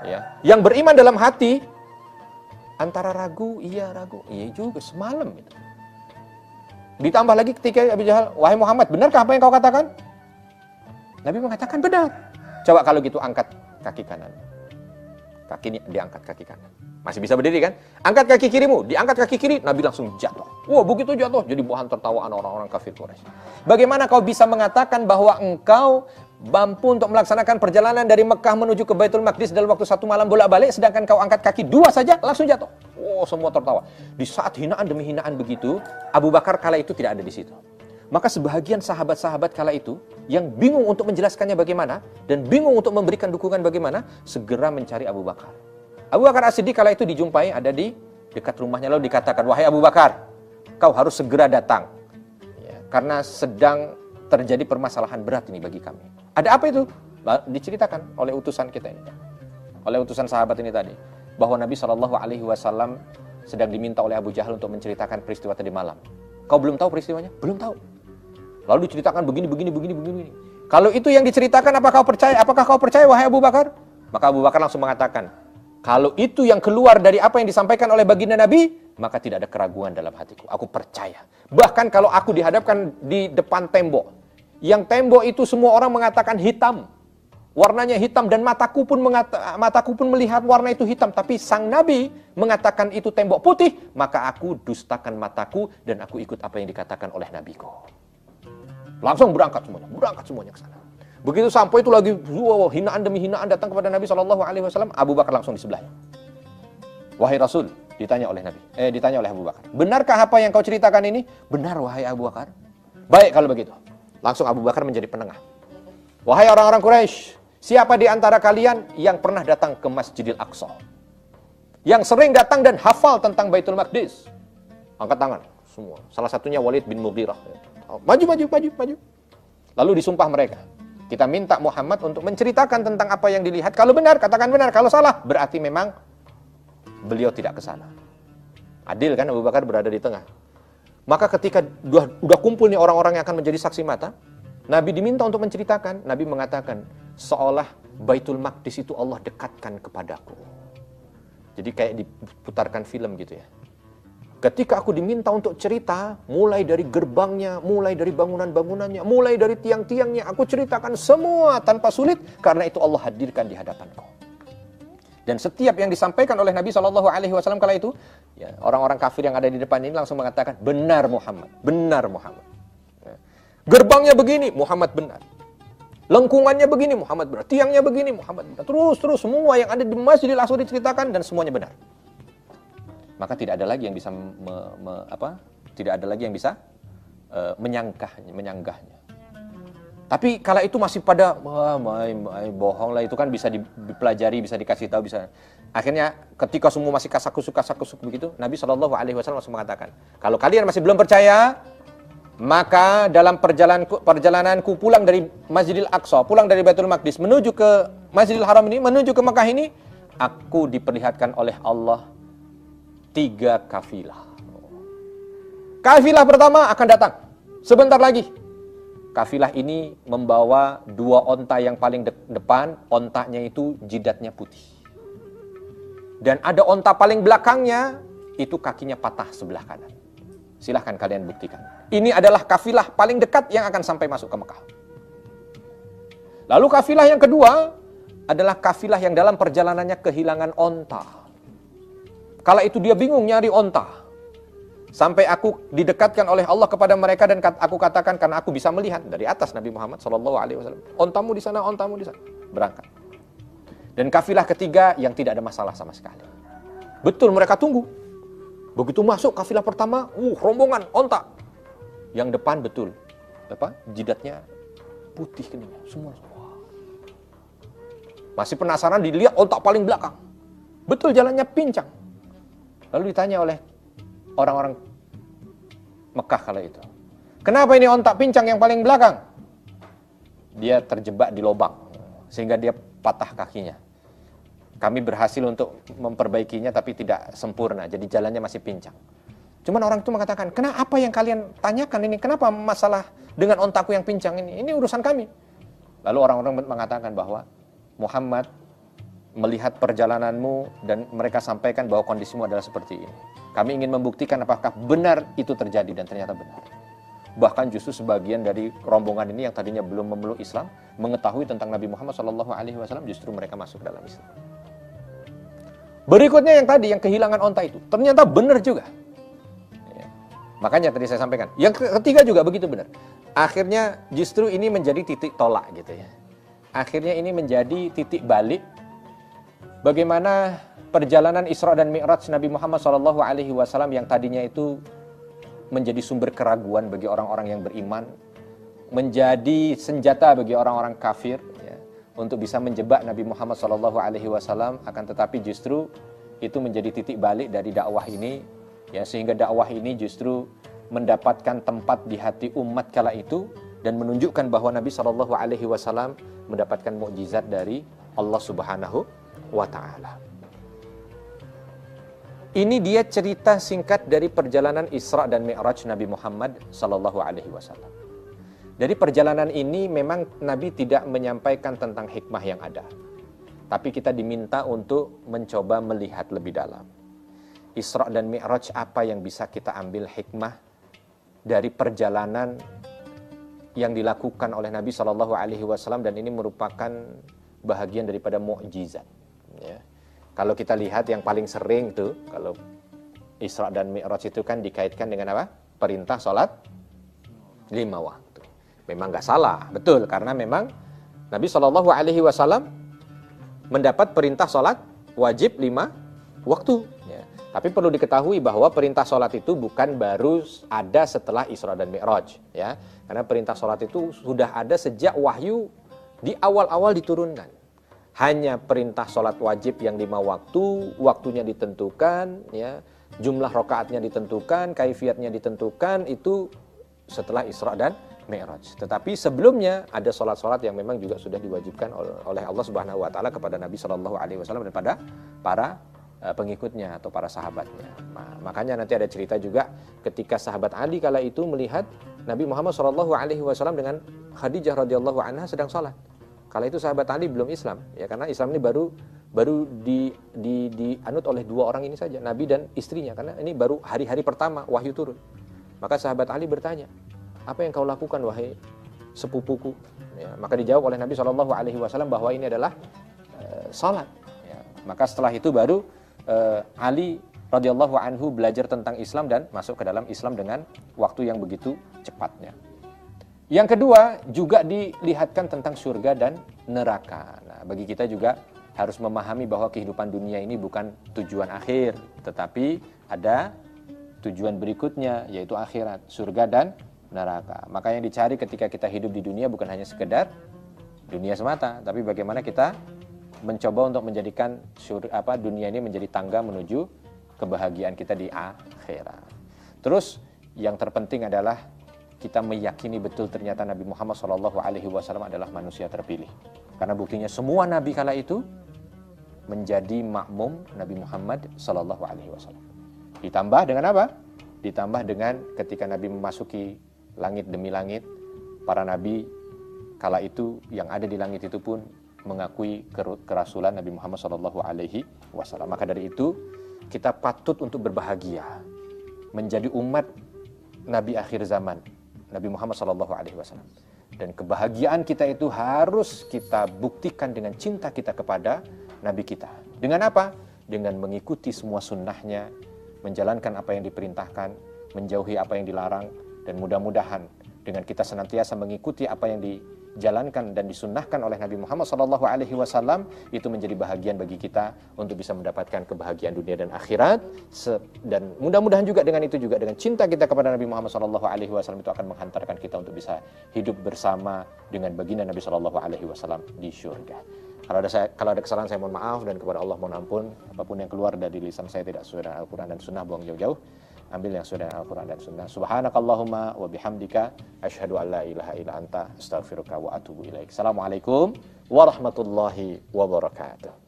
Ya. Yang beriman dalam hati antara ragu, iya juga semalam itu. Ditambah lagi ketika Abu Jahal, wahai Muhammad, benarkah apa yang kau katakan? Nabi mengatakan benar. Coba kalau gitu angkat kaki kanan. Kaki ini diangkat kaki kanan. Masih bisa berdiri kan? Angkat kaki kirimu, diangkat kaki kiri, Nabi langsung jatuh. Wah, begitu jatuh jadi bahan tertawaan orang-orang kafir Quraisy. Bagaimana kau bisa mengatakan bahwa engkau mampu untuk melaksanakan perjalanan dari Mekah menuju ke Baitul Maqdis dalam waktu 1 malam bolak-balik, sedangkan kau angkat kaki 2 saja langsung jatuh? Oh, semua tertawa. Di saat hinaan demi hinaan begitu, Abu Bakar kala itu tidak ada di situ. Maka sebahagian sahabat-sahabat kala itu yang bingung untuk menjelaskannya bagaimana dan bingung untuk memberikan dukungan bagaimana, segera mencari Abu Bakar. Abu Bakar As-Siddiq kala itu dijumpai ada di dekat rumahnya, lalu dikatakan, wahai Abu Bakar, kau harus segera datang. Ya, karena sedang terjadi permasalahan berat ini bagi kami. Ada apa itu? Diceritakan oleh utusan kita ini. Oleh utusan sahabat ini tadi. Bahwa Nabi SAW sedang diminta oleh Abu Jahal untuk menceritakan peristiwa tadi malam. Kau belum tahu peristiwanya? Belum tahu. Lalu diceritakan begini. Kalau itu yang diceritakan, apakah kau percaya wahai Abu Bakar? Maka Abu Bakar langsung mengatakan, kalau itu yang keluar dari apa yang disampaikan oleh baginda Nabi, maka tidak ada keraguan dalam hatiku. Aku percaya. Bahkan kalau aku dihadapkan di depan tembok, yang tembok itu semua orang mengatakan hitam, warnanya hitam, dan mataku pun melihat warna itu hitam, tapi sang Nabi mengatakan itu tembok putih, maka aku dustakan mataku dan aku ikut apa yang dikatakan oleh Nabiku. Langsung berangkat semuanya ke sana. Begitu sampai itu lagi, hinaan demi hinaan datang kepada Nabi SAW. Abu Bakar langsung di sebelahnya. Wahai Rasul, ditanya oleh Abu Bakar, benarkah apa yang kau ceritakan ini? Benar wahai Abu Bakar. Baik kalau begitu. Langsung Abu Bakar menjadi penengah. Wahai orang-orang Quraisy, siapa di antara kalian yang pernah datang ke Masjidil Aqsa? Yang sering datang dan hafal tentang Baitul Maqdis? Angkat tangan semua. Salah satunya Walid bin Mughirah. Maju. Lalu disumpah mereka. Kita minta Muhammad untuk menceritakan tentang apa yang dilihat. Kalau benar, katakan benar. Kalau salah, berarti memang beliau tidak ke sana. Adil kan, Abu Bakar berada di tengah. Maka ketika udah kumpul nih orang-orang yang akan menjadi saksi mata, Nabi diminta untuk menceritakan. Nabi mengatakan, seolah Baitul Maqdis itu Allah dekatkan kepadaku. Jadi kayak diputarkan film gitu ya. Ketika aku diminta untuk cerita, mulai dari gerbangnya, mulai dari bangunan-bangunannya, mulai dari tiang-tiangnya, aku ceritakan semua tanpa sulit, karena itu Allah hadirkan di hadapanku. Dan setiap yang disampaikan oleh Nabi SAW kala itu, ya, orang-orang kafir yang ada di depan ini langsung mengatakan, benar Muhammad. Ya. Gerbangnya begini, Muhammad benar. Lengkungannya begini, Muhammad benar. Tiangnya begini, Muhammad benar. Terus semua yang ada di Masjidil Aqsa diceritakan dan semuanya benar. Maka tidak ada lagi yang bisa menyanggahnya. Tapi kala itu masih pada bohong lah, itu kan bisa dipelajari, bisa dikasih tahu, bisa. Akhirnya ketika semua masih kasak-kusuk begitu, Nabi SAW langsung mengatakan, kalau kalian masih belum percaya, maka dalam perjalananku pulang dari Masjidil Aqsa, pulang dari Baitul Maqdis menuju ke Masjidil Haram ini, menuju ke Mekah ini, aku diperlihatkan oleh Allah 3 kafilah. Kafilah pertama akan datang sebentar lagi. Kafilah ini membawa 2 onta yang paling depan, ontanya itu jidatnya putih. Dan ada onta paling belakangnya, itu kakinya patah sebelah kanan. Silahkan kalian buktikan. Ini adalah kafilah paling dekat yang akan sampai masuk ke Mekah. Lalu kafilah yang kedua adalah kafilah yang dalam perjalanannya kehilangan onta. Kala itu dia bingung nyari onta. Sampai aku didekatkan oleh Allah kepada mereka dan aku katakan, karena aku bisa melihat dari atas Nabi Muhammad SAW. Ontamu di sana, ontamu di sana. Berangkat. Dan kafilah ketiga yang tidak ada masalah sama sekali. Betul mereka tunggu. Begitu masuk kafilah pertama, rombongan onta. Yang depan betul. Jidatnya putih keningnya. Semua. Masih penasaran dilihat onta paling belakang. Betul jalannya pincang. Lalu ditanya oleh orang-orang Mekah kala itu, kenapa ini onta pincang yang paling belakang? Dia terjebak di lubang, sehingga dia patah kakinya. Kami berhasil untuk memperbaikinya, tapi tidak sempurna, jadi jalannya masih pincang. Cuman orang itu mengatakan, kenapa yang kalian tanyakan ini? Kenapa masalah dengan ontaku yang pincang ini? Ini urusan kami. Lalu orang-orang mengatakan bahwa Muhammad melihat perjalananmu dan mereka sampaikan bahwa kondisimu adalah seperti ini. Kami ingin membuktikan apakah benar itu terjadi, dan ternyata benar. Bahkan justru sebagian dari rombongan ini yang tadinya belum memeluk Islam, mengetahui tentang Nabi Muhammad SAW, justru mereka masuk dalam Islam. Berikutnya yang tadi, yang kehilangan onta itu, ternyata benar juga. Ya. Makanya tadi saya sampaikan. Yang ketiga juga begitu benar. Akhirnya justru ini menjadi titik tolak gitu ya. Akhirnya ini menjadi titik balik bagaimana perjalanan Isra dan Mi'raj Nabi Muhammad SAW yang tadinya itu menjadi sumber keraguan bagi orang-orang yang beriman, menjadi senjata bagi orang-orang kafir ya, untuk bisa menjebak Nabi Muhammad SAW, akan tetapi justru itu menjadi titik balik dari dakwah ini ya, sehingga dakwah ini justru mendapatkan tempat di hati umat kala itu dan menunjukkan bahwa Nabi SAW mendapatkan mukjizat dari Allah Subhanahu wa Ta'ala. Ini dia cerita singkat dari perjalanan Isra dan Mi'raj Nabi Muhammad SAW. Dari perjalanan ini memang Nabi tidak menyampaikan tentang hikmah yang ada, tapi kita diminta untuk mencoba melihat lebih dalam. Isra dan Mi'raj, apa yang bisa kita ambil hikmah dari perjalanan yang dilakukan oleh Nabi SAW, dan ini merupakan bahagian daripada mukjizat. Ya. Kalau kita lihat yang paling sering tuh, kalau Isra dan Mi'raj itu kan dikaitkan dengan apa? Perintah sholat 5 waktu. Memang nggak salah, betul, karena memang Nabi SAW mendapat perintah sholat wajib 5 waktu. Ya. Tapi perlu diketahui bahwa perintah sholat itu bukan baru ada setelah Isra dan Mi'raj. Ya. Karena perintah sholat itu sudah ada sejak wahyu di awal-awal diturunkan. Hanya perintah sholat wajib yang 5 waktu, waktunya ditentukan, ya, jumlah rakaatnya ditentukan, kaifiatnya ditentukan, itu setelah Isra dan Mi'raj. Tetapi sebelumnya ada sholat-sholat yang memang juga sudah diwajibkan oleh Allah Subhanahu Wa Taala kepada Nabi SAW dan pada para pengikutnya atau para sahabatnya. Nah, makanya nanti ada cerita juga ketika sahabat Ali kala itu melihat Nabi Muhammad SAW dengan Khadijah radhiyallahu anha sedang sholat. Kala itu sahabat Ali belum Islam, ya, karena Islam ini baru dianut oleh 2 orang ini saja, Nabi dan istrinya, karena ini baru hari-hari pertama wahyu turun. Maka sahabat Ali bertanya, apa yang kau lakukan wahai sepupuku? Ya, maka dijawab oleh Nabi SAW bahwa ini adalah salat. Ya, maka setelah itu baru Ali radhiyallahu anhu belajar tentang Islam dan masuk ke dalam Islam dengan waktu yang begitu cepatnya. Yang kedua, juga dilihatkan tentang surga dan neraka. Nah, bagi kita juga harus memahami bahwa kehidupan dunia ini bukan tujuan akhir, tetapi ada tujuan berikutnya, yaitu akhirat, surga dan neraka. Maka yang dicari ketika kita hidup di dunia bukan hanya sekedar dunia semata, tapi bagaimana kita mencoba untuk menjadikan dunia ini menjadi tangga menuju kebahagiaan kita di akhirat. Terus, yang terpenting adalah kita meyakini betul ternyata Nabi Muhammad SAW adalah manusia terpilih. Karena buktinya semua Nabi kala itu menjadi makmum Nabi Muhammad SAW. Ditambah dengan apa? Ditambah dengan ketika Nabi memasuki langit demi langit, para Nabi kala itu yang ada di langit itu pun mengakui kerasulan Nabi Muhammad SAW. Maka dari itu kita patut untuk berbahagia menjadi umat Nabi akhir zaman, Nabi Muhammad SAW. Dan kebahagiaan kita itu harus kita buktikan dengan cinta kita kepada Nabi kita. Dengan apa? Dengan mengikuti semua sunnahnya, menjalankan apa yang diperintahkan, menjauhi apa yang dilarang, dan mudah-mudahan dengan kita senantiasa mengikuti apa yang dijalankan dan disunnahkan oleh Nabi Muhammad SAW, itu menjadi bahagian bagi kita untuk bisa mendapatkan kebahagiaan dunia dan akhirat. Dan mudah-mudahan juga dengan itu, juga dengan cinta kita kepada Nabi Muhammad SAW, itu akan menghantarkan kita untuk bisa hidup bersama dengan baginda Nabi SAW di syurga. Kalau ada kesalahan saya mohon maaf, dan kepada Allah mohon ampun. Apapun yang keluar dari lisan saya tidak sesuai dengan Al-Quran dan Sunnah, buang jauh-jauh. Ambil yang sudah Al-Quran dan Sunnah. Subhanakallahumma wa bihamdika asyhadu an la ilaha illa anta astaghfiruka wa atubu ilaik. Assalamualaikum warahmatullahi wabarakatuh.